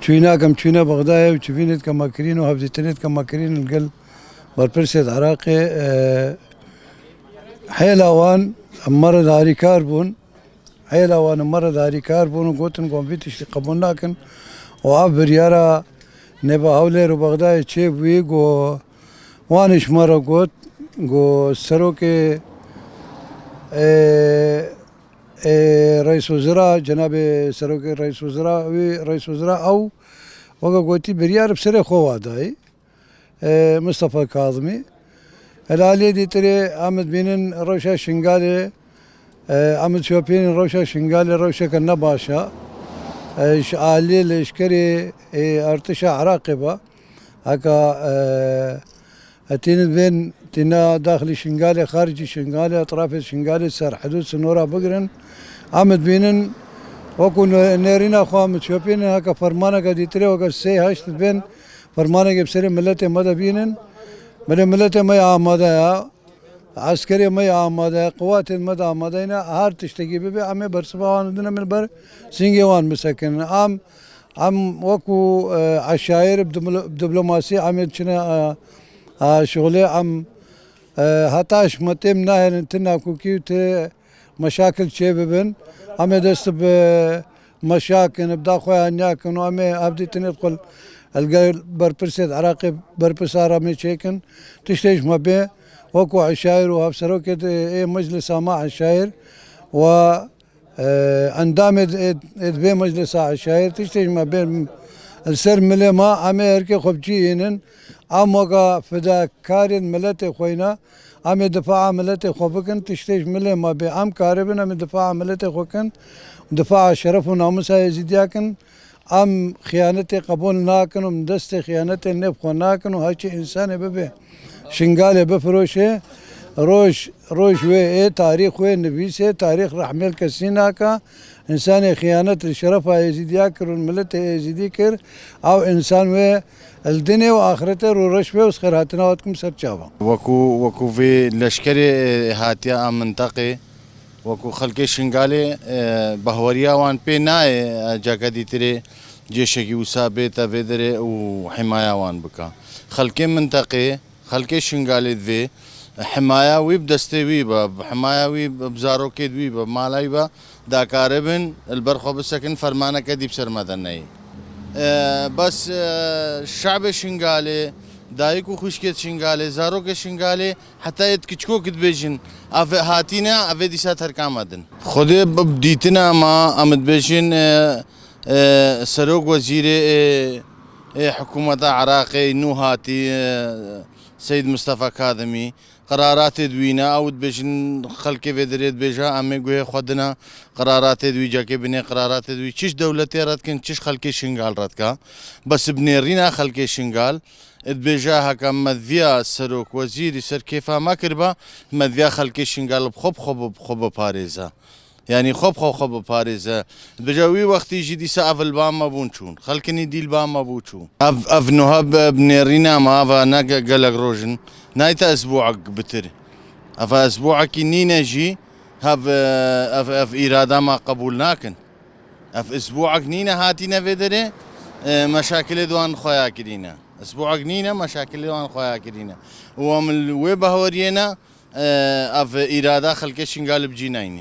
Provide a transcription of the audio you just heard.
تشويناكم تشوينا بغدايا وتشوفينت كما كرين وهبزتنت كما كرين القلب بربرسيد عراقي حيل اوان مرض هاري كاربون حيل اوان مرض هاري كاربون وقوتن قوم فيتش قبولناكن وعبر يرى نبا هولير وبغدايا تشيب ويقو وانش مرة قوت قو سروكي رئيس وزراء جناب سروكي رئيس وزراء رئيس وزراء او وقا قوتي بريار بسري خواداي مصطفى كاظمي الالي دي تري عمد بينن روشا شنغالي عمد شوبين روشا شنغالي روشا كنا باشا علي الاشكري ارتشا عراقبه هكا اتين بين تنا داخلي شنغالي خارجي شنغالي اطراف شنغالي سر حدود سنورا بقرن عمد بينن وكو نيرينا خوا متشوبين هكا فرمانه قد يتري وقا سي هاشت بين فرمانه بسري ملتي مدى بينن ملتي ما آماده يا عسكري ما آماده قوات المدى آمادينا هار تشتكي ببي عمي برسبوان دنا من بر سنجيوان مسكن عم وكو عشاير بدبلوماسي عمل شنا شغلي عم هتاش متم ناهر انتنا كوكيوت مشاكل شبابن عم دست بمشاكل بدا خويا هناكن وعمي ابدي تندخل القى بربرسيد عراقي بربسارة ميشيكن تشتيش ما بيه وكو عشاير وهبسروكت مجلس مع عشاير و اندامد بين مجلس عشاير تشتيش ما بين السر ملي ما عمي هركي خبجيين عم وقا فداكارين ملتي خوينا عم دفاع ملتي خوبكن تشتيش ملي ما بي عم كاربن عم دفاع ملتي خوكن دفاع شرف وناموس يزيدياكن عم خيانتي قبولناكن ومدستي خيانتي نبخوناكن وهاكي انسان ببي شنغالي بفروشه روش وي تاريخ وي نبيسه تاريخ رحمل كسيناكا انسان خيانة الشرف يزيدياكر والملت يزيديكر او انسان وي الدنيا واخرته ورشوه وسخراتنا واتكم سرچاوا وكو في لشكري هاتيا منطقي وكو خلقي شنغالي بهوريا وان بيناي جاكدي تري جيشكي وسابيتا فيدري وحماية وان بكا خلقي منطقي خلقي شنغالي ذي حماية ويب دستي ويبا حماية ويب بزاروكيد ويبا مالايبا داكاربن البرخو بسكن فرمانة كدي بسر مدني بس الشعب الشنغالي دايكو خشكت شنغالي زاروك شنغالي حتى يتكشكو كتبيجن هاتينا افي ديسات هركامدن خدي بديتنا ما امد بيجن سروق وزير حكومة عراقي نوهاتي سيد مصطفى كاظمي قرارات دوينا او بيجن خلكي فيدريت بيجا امي قوي خدنا قرارات دوي جاكي بني قرارات دوي تشش دولتي راتكن تشش خلكي شنغال راتكا بس بنيرينا خلكي شنغال بيجا هكا مذيا سروك وزيري سر كيفا ما كربا مذيا خلكي شنغال بخب باريزا يعني خب باريزا بجاوي وقت يجي دي ساف البام ما بونشون خلكني دي البام ما بونشون اف نهب بنيرينا ما فانا قلق روجن نايتا اسبوعك بتر اف اسبوعك نينا جي اف اراده ما قبولناكن اف اسبوعك نينا هاتينا فيدري مشاكل دوان خويا كرينا اسبوعك نينا مشاكل دوان خويا كرينا ومن ويبه ورينا اف اراده خلك شنغال بجينايني